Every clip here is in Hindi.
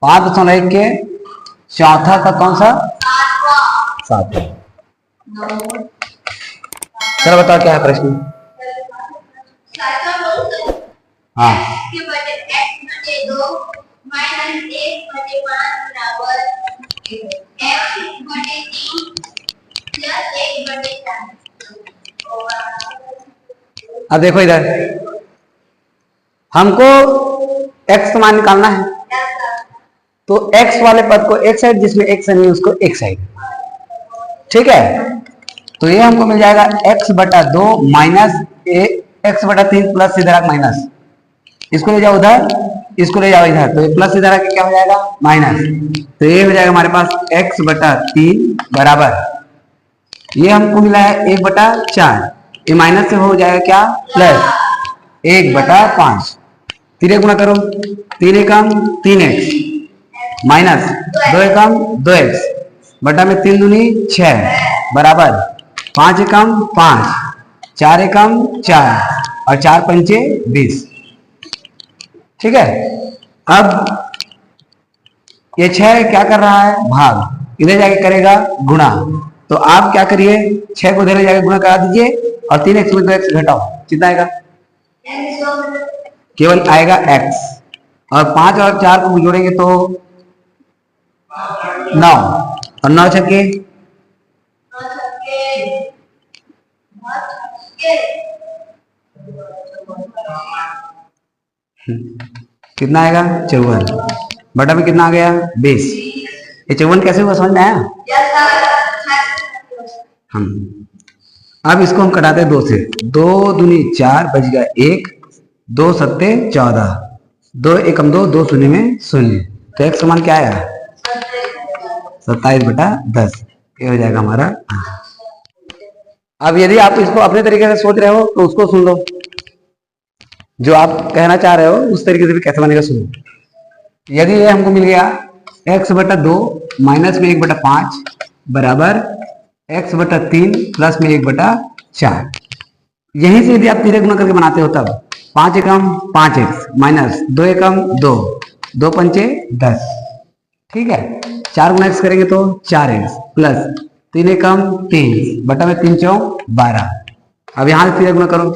5.1 के चौथा का कौन सा 7। चलो बताओ क्या है प्रश्न। हाँ अब देखो इधर हमको x का मान निकालना है, तो x वाले पद को एक साइड, जिसमें x नहीं उसको एक साइड, ठीक है। तो ये हमको मिल जाएगा x/2 माइनस x/3 प्लस इधर माइनस, इसको ले जाओ उधर, इसको ले जाओ इधर, तो ये प्लस इधर आके क्या हो जाएगा माइनस, तो ये हो जाएगा हमारे पास x/3 बराबर, ये हमको मिला है 1/4, ये माइनस से हो जाएगा क्या प्लस 1/5, 3 गुणा करो, 3 एकम 3x माइनस 2 एकम 2x बटा में 3 दूनी 6 बराबर 5 एकम 5, 4 एकम 4 और 4 पंचे 20, ठीक है। अब ये 6 क्या कर रहा है भाग, इधर जाके करेगा गुणा, तो आप क्या करिए 6 को इधर जाके गुणा करा दीजिए और 3x में 2x घटाओ, कितना आएगा केवल आएगा x, और 5 और 4 को जोड़ेंगे तो 9 और 9 छक्के कितना आएगा 54 बटा में कितना आ गया 20। ये 54 कैसे हुआ समझ में आया। हम अब इसको हम कटाते हैं 2 से, 2 दूनी 4 बच गया 1, 2 सत्ते 14, 2 एकम 2, 2 शून्य में 0, तो x समान क्या आया 27/10, ये हो जाएगा हमारा। अब यदि आप इसको अपने तरीके से सोच रहे हो तो उसको सुन लो, जो आप कहना चाह रहे हो उस तरीके से भी कैसे बनेगा सुनो। यदि ये हमको मिल गया x/2 माइनस में 1/5 बराबर x/3 प्लस में 1/4, यहीं से यदि आप 3 गुना करके बनाते हो तब 5 एकम 5x माइनस 2 एकम 2, 2 पंचे 10, ठीक है। 4 गुना x करेंगे तो 4x प्लस 3 एकम 3 बटा में 3 चौक 12, अब यहाँ से 3 गुना करो,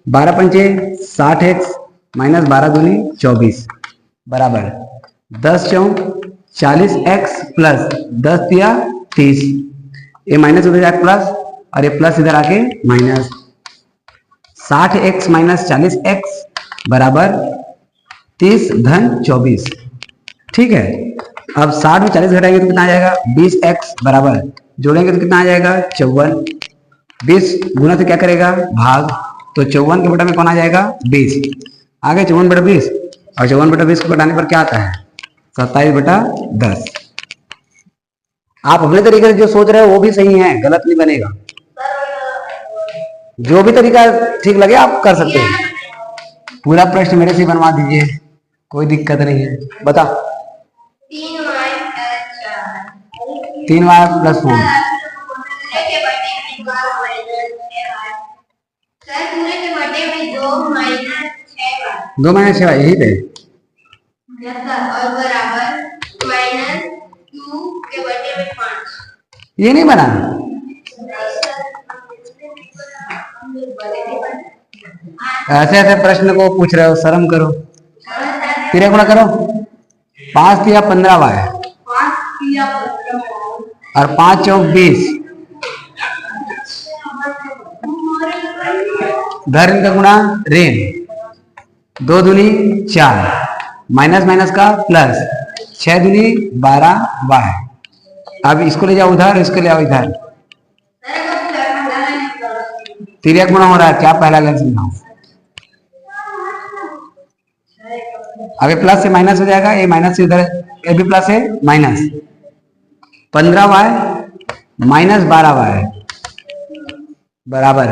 12 पंचे 60x माइनस 12 दूनी 24 बराबर 10 चौक 40x प्लस 10 तिया 30, ये माइनस उधर जाके प्लस और ये प्लस इधर आके माइनस, 60x माइनस 40x बराबर 30 धन 24, ठीक है। अब 60 में 40 घटाएंगे तो कितना आ जाएगा 20x बराबर, जोड़ेंगे तो कितना आ जाएगा 54, 20 गुना से क्या करेगा भाग, तो 54 के बटा में कौन आ जाएगा 20, आगे 54/20 और 54/20 को घटाने पर क्या आता है 27/10। आप अपने तरीके से जो सोच रहे हो वो भी सही है, गलत नहीं बनेगा, जो भी तरीका ठीक लगे आप कर सकते हैं। पूरा प्रश्न मेरे से बनवा दीजिए, कोई दिक्कत नहीं है। बता 3y प्लस 4 2 माइनस 6 यही थे और बराबर -2 के बटे में 5, ये नहीं बना। ऐसे ऐसे प्रश्न को पूछ रहे हो, शर्म करो। 3 गुणा करो, 5 तिया 15y और 5 चौक 20, धर्म का गुणा ऋण, 2 दूनी 4 माइनस माइनस का प्लस, 6 दूनी 12y, अब इसको ले जाओ उधर, इसको ले आओ इधर, 3 गुणा हो रहा है, क्या पहला लेंस समझाओ। अब ये प्लस से माइनस हो जाएगा, ये माइनस से इधर, ये भी प्लस है माइनस, 15y माइनस 12y बराबर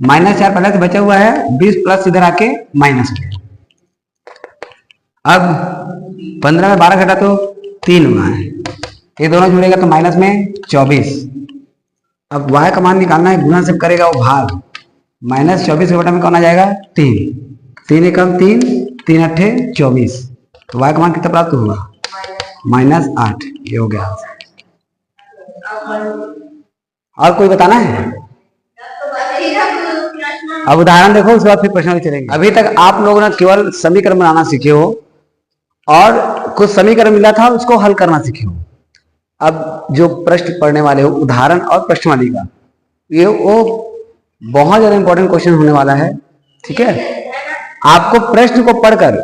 -4 पहले से बचा हुआ है, 20 प्लस इधर आके माइनस हो गया। अब 15 में 12 घटा तो 3 हुआ है, ये दोनों जुड़ेगा तो माइनस में 24। अब y का मान निकालना है, गुणा से करेगा वो भाग, -24 के बटा में कौन आ जाएगा 3, 3 एकम 3, 3 अट्ठे 24, तो y का मान कितना प्राप्त होगा -8, ये हो गया। और कोई बताना है? अब उदाहरण देखो, उसके बाद फिर प्रश्न चलेंगे। अभी तक आप लोगों ने केवल समीकरण बनाना सीखे हो और कुछ समीकरण मिला था उसको हल करना सीखे हो। अब जो प्रश्न पढ़ने वाले हो उदाहरण और प्रश्नावली का, ये वो बहुत ज्यादा इंपॉर्टेंट क्वेश्चन होने वाला है। ठीक है, आपको प्रश्न को पढ़कर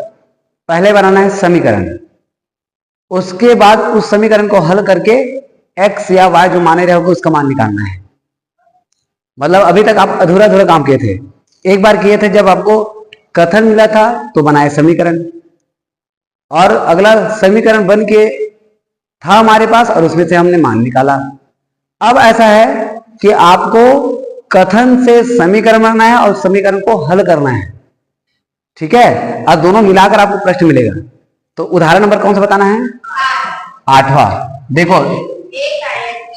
पहले बनाना है समीकरण, उसके बाद उस समीकरण को हल करके x या y जो माने रहोगे उसका मान निकालना है। मतलब अभी तक आप अधूरा अधूरा काम किए थे। एक बार किए थे जब आपको कथन मिला था तो बनाए समीकरण, और अगला समीकरण बन के था हमारे पास और उसमें से हमने मान निकाला। अब ऐसा है कि आपको कथन से समीकरण बनाना है और समीकरण को हल करना है। ठीक है, और दोनों मिलाकर आपको प्रश्न मिलेगा। तो उदाहरण नंबर कौन सा बताना है? 8वां। देखो,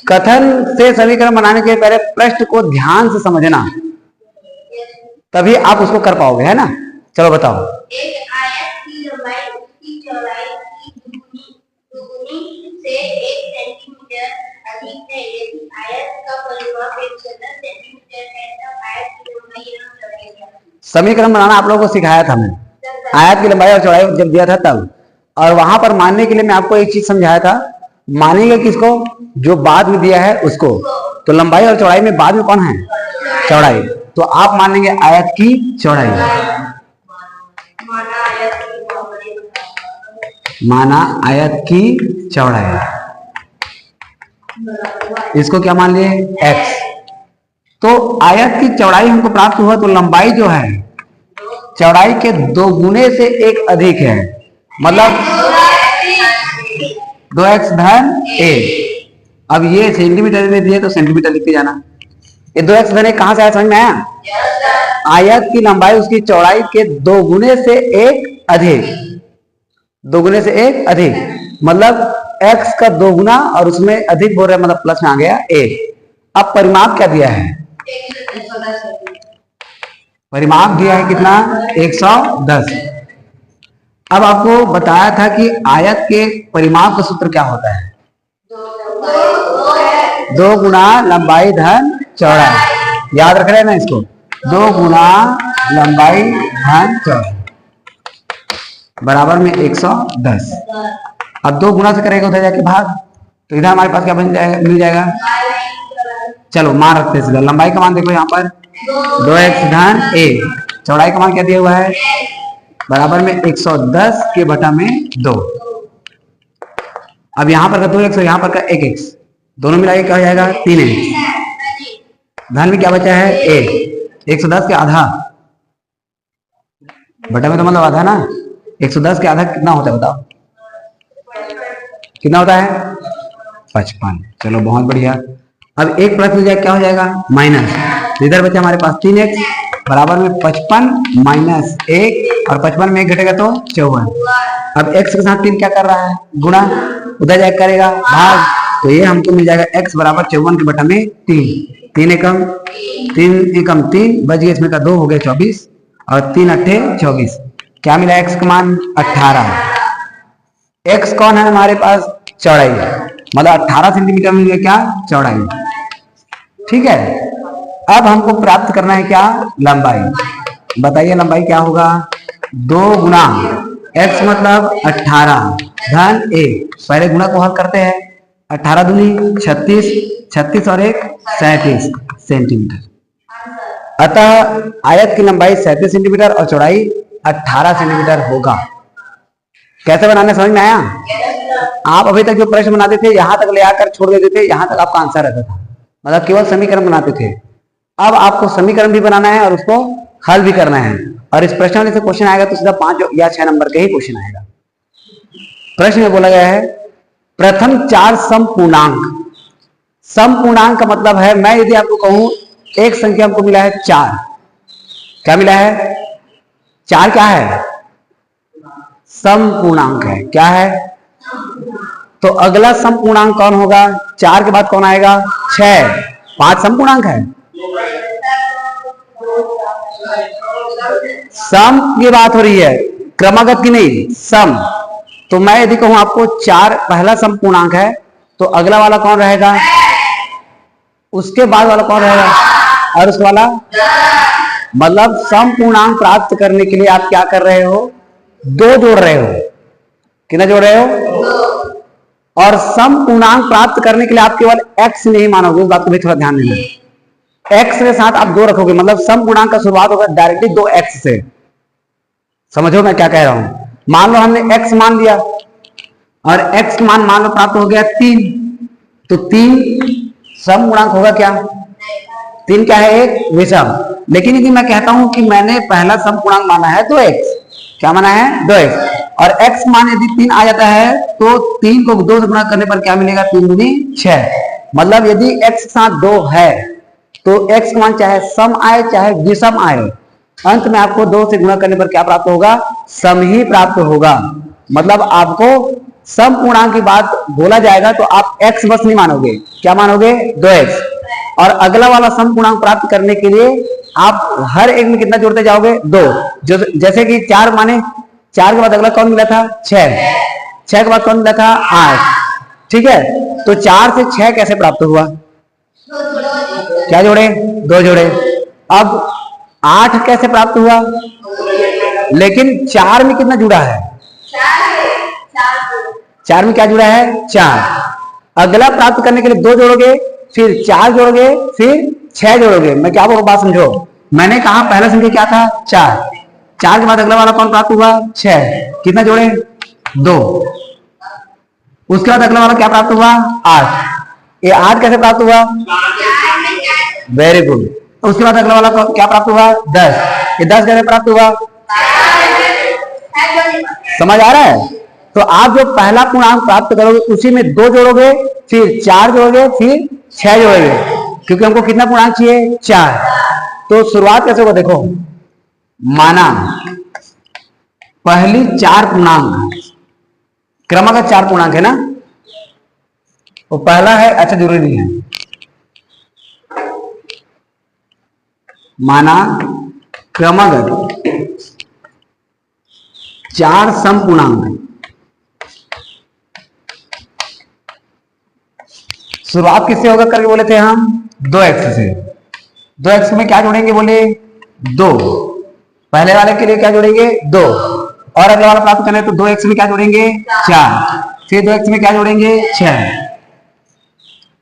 कथन से समीकरण बनाने के पहले प्रश्न को ध्यान से समझना, तभी आप उसको कर पाओगे, है ना। चलो बताओ। एक आयत की लंबाई उसकी चौड़ाई की दुगुनी से 1 सेंटीमीटर अधिक है। यदि आयत का परिमाप 110 सेंटीमीटर है तब आयत की लंबाई एवं चौड़ाई क्या है? समीकरण बनाना आप लोगों को सिखाया था मैंने, आयत की लंबाई और चौड़ाई जब दिया था तब। और वहां पर मानने के लिए मैं आपको एक चीज समझाया था, मानेंगे किसको? जो बाद में दिया है उसको। तो लंबाई और चौड़ाई में बाद में कौन है? चौड़ाई। तो आप मानेंगे आयत की चौड़ाई, माना आयत की चौड़ाई, इसको क्या मान लिए? x। तो आयत की चौड़ाई हमको प्राप्त हुआ, तो लंबाई जो है चौड़ाई के 2 गुने से 1 अधिक है, मतलब 2x धन a। अब ये सेंटीमीटर में दिए तो सेंटीमीटर लिखते जाना। ये 2x धन a कहां से आया, समझ में आया? आयत की लंबाई उसकी चौड़ाई के 2 गुने से 1 अधिक, 2 गुने से 1 अधिक, मतलब x का 2 गुना और उसमें अधिक बोल रहा है, मतलब प्लस में आ गया a। अब परिमाप क्या दिया है? परिमाप दिया है कितना? 110। अब आपको बताया था कि आयत के परिमाप का सूत्र क्या होता है? 2 गुना लंबाई धन चौड़ाई। याद रख रहे हैं ना इसको? 2 गुना लंबाई धन चौड़ाई बराबर में 110। अब 2 गुना से करेगा उधर जाके भाग, तो इधर हमारे पास क्या बन जाएगा? मिल जाएगा। चलो मान रखते हैं सीधा। लंबाई का मान देखो यहाँ पर 2x धन a, चौड़ाई का मान क्या दिया हुआ है? बराबर में 110 के बटा में 2। अब यहाँ पर का 2x और यहाँ पर का 1x, दोनों मिला के क्या हो जाएगा? 3x। धन में क्या बचा है? a। 110 के आधा, बटा में तो मतलब आधा ना। 110 के आधा कितना होता है बताओ? कितना होता है? 55। चलो बहुत बढ़िया। अब एक प्लस हो जाएगा, क्या हो जाएगा? माइनस। इधर बचा हमारे पास 3x बराबर में 55 माइनस 1, और 55 में 1 घटेगा तो 54। अब x के साथ 3 क्या कर रहा है? गुणा। उधर जाकर करेगा भाग, तो ये हमको मिल जाएगा x बराबर 54 के बटा में 3। 3 एकम 3 बच गया, इसमें का 2 हो गया 24, और 3 अट्ठे 24। क्या मिला x का मान? 18। x कौन है हमारे पास? चौड़ाई, मतलब 18 सेंटीमीटर मिल गया क्या? चौड़ाई। ठीक है, अब हमको प्राप्त करना है क्या? लंबाई। बताइए लंबाई क्या होगा? 2 गुना x मतलब 18 धन a, पहले गुणा को हल करते हैं। 18 दूनी 36, 36 और 1 37 सेंटीमीटर। अतः आयत की लंबाई 37 सेंटीमीटर और चौड़ाई 18 सेंटीमीटर होगा। कैसे बनाने समझ में आया? आप अभी तक जो प्रश्न बनाते थे यहां तक ले आकर छोड़ देते थे, यहां तक आपका आंसर रहता था, मतलब केवल समीकरण बनाते थे। अब आपको समीकरण भी बनाना है और उसको हल भी करना है। और इस प्रश्न से क्वेश्चन आएगा तो सीधा 5 या 6 नंबर का ही क्वेश्चन आएगा। प्रश्न में बोला गया है प्रथम 4 समपूर्णांक। समपूर्णांक का मतलब है, मैं यदि आपको कहूं एक संख्या हमको मिला है 4, क्या मिला है? 4 क्या है? समपूर्णांक है। क्या है? तो अगला समपूर्णांक कौन होगा? 4 के बाद कौन आएगा? 6। 5 समपूर्णांक है। सम की बात हो रही है, क्रमागत की नहीं, सम। तो मैं यदि कहूं आपको 4 पहला समपूर्णांक है तो अगला वाला कौन रहेगा, उसके बाद वाला कौन रहेगा, और उसके वाला, मतलब समपूर्णांक प्राप्त करने के लिए आप क्या कर रहे हो, 2 जोड़ रहे हो। कितना जोड़ रहे हो, और समपूर्णांक प्राप्त करने के लिए आप केवल x नहीं मानोगे, उस बात को भी थोड़ा ध्यान देना। x के साथ आप 2 रखोगे, मतलब समपूर्णांक का शुरुआत होगा डायरेक्टली 2x से। समझो मैं क्या कह रहा हूं। मान लो हमने x मान लिया और x मान मान लो प्राप्त हो गया 3, तो 3 समपूर्णांक होगा क्या, 3 क्या है, एक विषम। लेकिन यदि मैं कहता हूं कि मैंने पहला समपूर्णांक माना है 2x, क्या माना है, 2x, और x मान यदि 3 आ जाता है तो 3 को 2 से गुणा करने पर क्या मिलेगा, 3 दूनी 6। मतलब यदि x के साथ 2 है तो x मान चाहे सम आए चाहे विषम आए, अंत में आपको 2 से गुणा करने पर क्या प्राप्त होगा, सम ही प्राप्त होगा। मतलब आपको समपूर्णांक की बात बोला जाएगा तो आप x बस नहीं मानोगे, क्या मानोगे, 2x। और अगला वाला समपूर्णांक प्राप्त करने के लिए आप हर एक में कितना जोड़ते जाओगे, 2। जैसे कि 4 माने, 4 के बाद अगला कौन मिला था, 6, 6 के बाद कौन मिला था, 8। ठीक है, तो 4 से 6 कैसे प्राप्त हुआ, क्या जोड़े, 2 जोड़े। अब 8 कैसे प्राप्त हुआ, लेकिन 4 में कितना जुड़ा है, 4 में क्या जुड़ा है, 4। अगला प्राप्त करने के लिए 2 जोड़ोगे, फिर 4 जोड़ोगे, फिर 6 जोड़ोगे। मैं क्या बोल रहा हूं, बात समझो। मैंने कहा पहला संख्या क्या था, 4, 4 के बाद अगला वाला कौन प्राप्त हुआ, 6, कितना जोड़े, 2। उसके बाद अगला वाला क्या प्राप्त हुआ, 8। ये 8 कैसे प्राप्त हुआ, वेरी गुड। उसके बाद अगला वाला क्या प्राप्त हुआ, 10। ये 10 कैसे प्राप्त हुआ, समझ आ रहा है। तो आप जो पहला पूर्णांक प्राप्त करोगे उसी में 2 जोड़ोगे, फिर 4 जोड़ोगे, फिर 6 जोड़ोगे, क्योंकि हमको कितना पूर्णांक चाहिए, 4। तो शुरुआत कैसे होगा, देखो, माना पहली 4 पूर्णांक, क्रमागत 4 पूर्णांक है ना, वो पहला है, अच्छा जरूरी नहीं है, माना क्रमागत 4 समपूर्णांक। शुरुआत किससे होगा करके बोले थे हम, 2x से। 2x में क्या जोड़ेंगे, बोले 2। पहले वाले के लिए क्या जोड़ेंगे, 2, और अगला वाला प्राप्त करना है तो 2x में क्या जोड़ेंगे, 4, फिर 2x में क्या जोड़ेंगे, 6।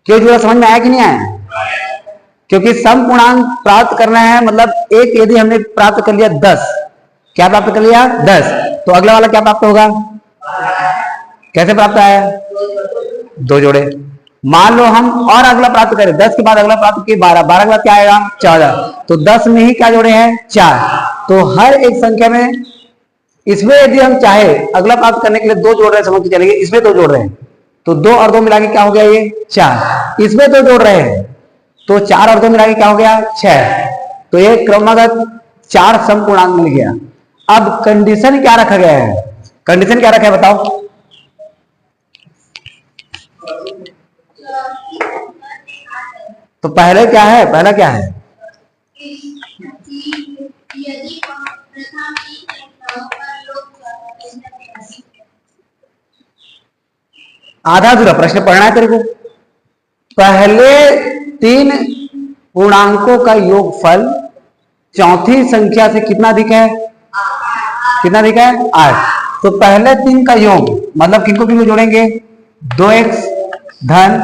क्यों जुड़ा, समझ में आया कि नहीं आया, क्योंकि समपूर्णांक प्राप्त करना है। मतलब एक यदि हमने प्राप्त कर लिया 10, क्या प्राप्त कर लिया, 10, तो अगला वाला क्या प्राप्त होगा, कैसे प्राप्त आया, 2 जोड़े। मान लो हम और अगला प्राप्त करें, 10 के बाद अगला प्राप्त किए 12, 12 के बाद क्या आएगा, 14, तो 10 में ही क्या जोड़े हैं, 4। तो हर एक संख्या में, इसमें यदि हम चाहे अगला प्राप्त करने के लिए 2 जोड़ रहे हैं, समझ के चलेंगे, इसमें 2 जोड़ रहे हैं तो 2 और 2 मिला के क्या हो गया, ये 4। इसमें 2 जोड़ रहे हैं तो 4 और 2 मिला के क्या हो गया, 6। तो ये क्रमागत 4 समपूर्णांक मिल गया। अब कंडीशन क्या रखा गया है, कंडीशन क्या रखा है बताओ, तो पहले क्या है, पहला क्या है, आधा अधूरा प्रश्न पढ़ना है तेरे को। पहले 3 पूर्णांकों का योगफल चौथी संख्या से कितना अधिक है, कितना अधिक है, 8। तो पहले 3 का योग मतलब किनको किनको जोड़ेंगे, 2x धन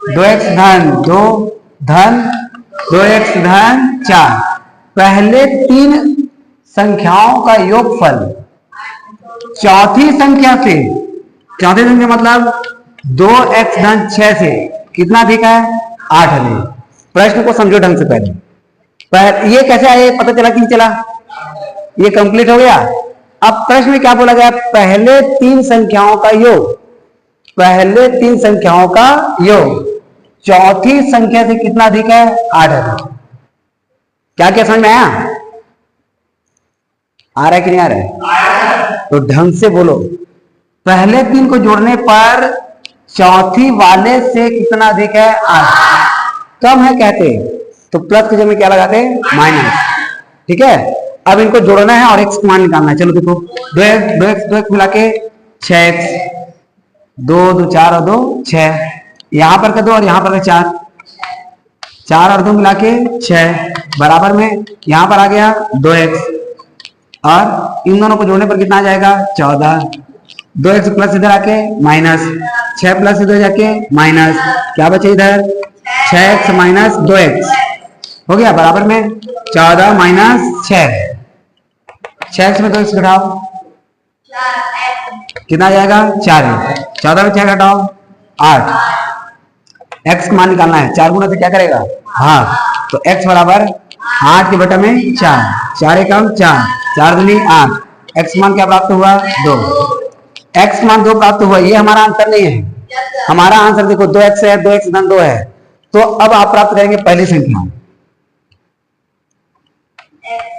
2x धन 2 धन 2x धन 4। पहले 3 संख्याओं का योगफल चौथी संख्या से, चौथी संख्या मतलब 2x धन 6 से कितना अधिक है, 8 अधिक। प्रश्न को समझो ढंग से पहले, ये कैसे आया, पता चला कि नहीं चला, ये कंप्लीट हो गया। अब प्रश्न में क्या बोला गया, पहले 3 संख्याओं का योग, पहले 3 संख्याओं का योग चौथी संख्या से कितना अधिक है, 8 अधिक। क्या क्या समझ में आया, आ रहा है कि नहीं आ रहा है, तो ढंग से बोलो। पहले 3 को जोड़ने पर चौथी वाले से कितना अधिक है, 8। कम है कहते तो प्लस की जगह में क्या लगाते, माइनस। ठीक है, अब इनको जोड़ना है और x मान निकालना है। चलो देखो, 2x मिला के 6x, 2 2 4 और 2 6, यहाँ पर का 2 और यहाँ पर का 4, 4 और 2 मिला के 6 बराबर में यहाँ पर आ गया 2x, और इन दोनों को जोड़ने पर कितना आ जाएगा 14, 2x प्लस इधर आके माइनस, 6 प्लस इधर जाके माइनस, क्या बचे इधर 6x माइनस 2x हो गया बराबर में 14 माइनस 6, 6x में 2x घटाओ कितना आ जाएगा 4, 14 में 6 घटाओ 8, x का मान निकालना है, 4 गुना से क्या करेगा हाँ, तो x बराबर 8 के बटा में 4, 4 एकम 4, 4 दूनी 8, x मान क्या प्राप्त हुआ 2, x मान 2 प्राप्त हुआ। ये हमारा आंसर नहीं है, हमारा आंसर देखो 2x है, 2x धन 2 है। तो अब आप प्राप्त करेंगे पहली संख्या,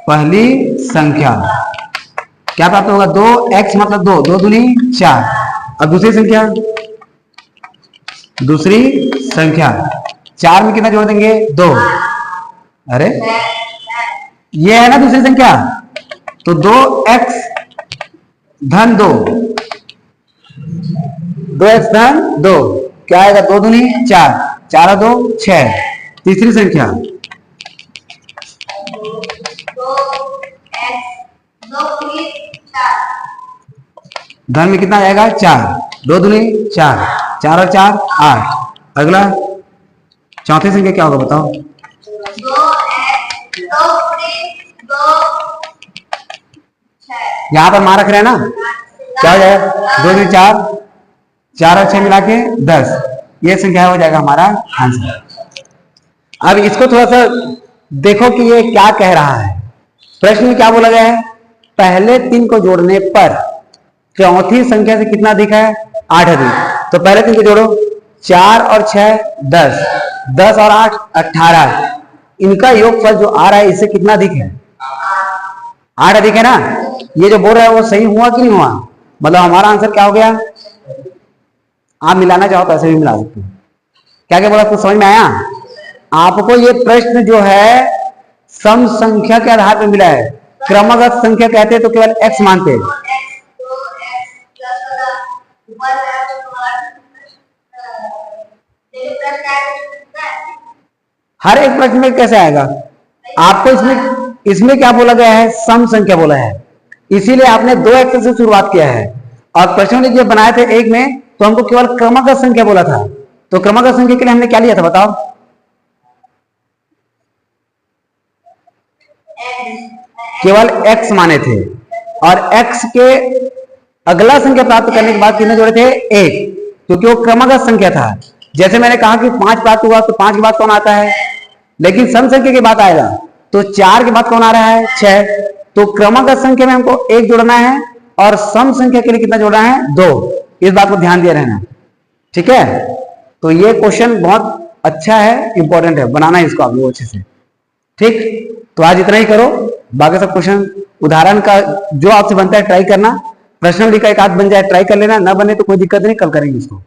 पहली संख्या क्या प्राप्त होगा 2x मतलब 2, 2 दूनी 4। अब दूसरी संख्या, दूसरी संख्या 4 में कितना जोड़ देंगे 2, अरे ये है ना दूसरी संख्या, तो 2x धन 2, 2x धन 2 क्या आएगा 2 दूनी 4, 4 और 2 6। तीसरी संख्या 2 धन में कितना आएगा 4, 2 दूनी 4, 4 और 4 8। अगला चौथी संख्या क्या होगा बताओ 2 यहां पर मान रख रहे हैं ना, क्या हो जाएगा 2 दूनी 4, 4 और 6 मिला के 10, ये संख्या हो जाएगा हमारा आंसर। अब इसको थोड़ा सा देखो कि ये क्या कह रहा है। प्रश्न में क्या बोला गया है, पहले 3 को जोड़ने पर चौथी संख्या से कितना अधिक है 8 अधिक। तो पहले 3 को जोड़ो, 4 और 6 10, 10 और 8 18, इनका योगफल जो आ रहा है इससे कितना अधिक है 8 अधिक है ना। ये जो बोल रहा है वो सही हुआ कि नहीं हुआ, मतलब हमारा आंसर क्या हो गया। आप मिलाना चाहो तो ऐसे भी मिला सकते हो। क्या क्या बोला, कुछ समझ में आया आपको। ये प्रश्न जो है सम संख्या के आधार पर मिला है, क्रमगत संख्या कहते हैं तो केवल x मानते हैं। हर एक प्रश्न में कैसे आएगा आपको, इसमें क्या बोला गया है सम संख्या बोला है, इसीलिए आपने 2x से शुरुआत किया है। और प्रश्न ने जब बनाए थे एक में तो हमको केवल क्रमगत संख्या बोला था, तो क्रमगत संख्या के लिए हमने क्या लिया था बताओ, केवल x माने थे। और x के अगला संख्या प्राप्त करने के बाद कितने जोड़े थे 1, क्योंकि वो क्रमगत संख्या था। जैसे मैंने कहा कि 5 प्राप्त हुआ तो 5 के बाद कौन आता है, लेकिन सम संख्या के बाद आएगा तो 4 के बाद कौन आ रहा है 6। तो क्रमगत संख्या में हमको 1 जोड़ना है और सम संख्या के लिए कितना जोड़ना है 2। इस बात को ध्यान दिया रहना, ठीक है। तो ये क्वेश्चन बहुत अच्छा है, इंपॉर्टेंट है, बनाना है इसको आप लोग अच्छे से, ठीक। तो आज इतना ही करो, बाकी सब क्वेश्चन उदाहरण का जो आपसे बनता है ट्राई करना, प्रश्न लिखा एक आध बन जाए ट्राई कर लेना, ना बने तो कोई दिक्कत नहीं, कल करेंगे इसको।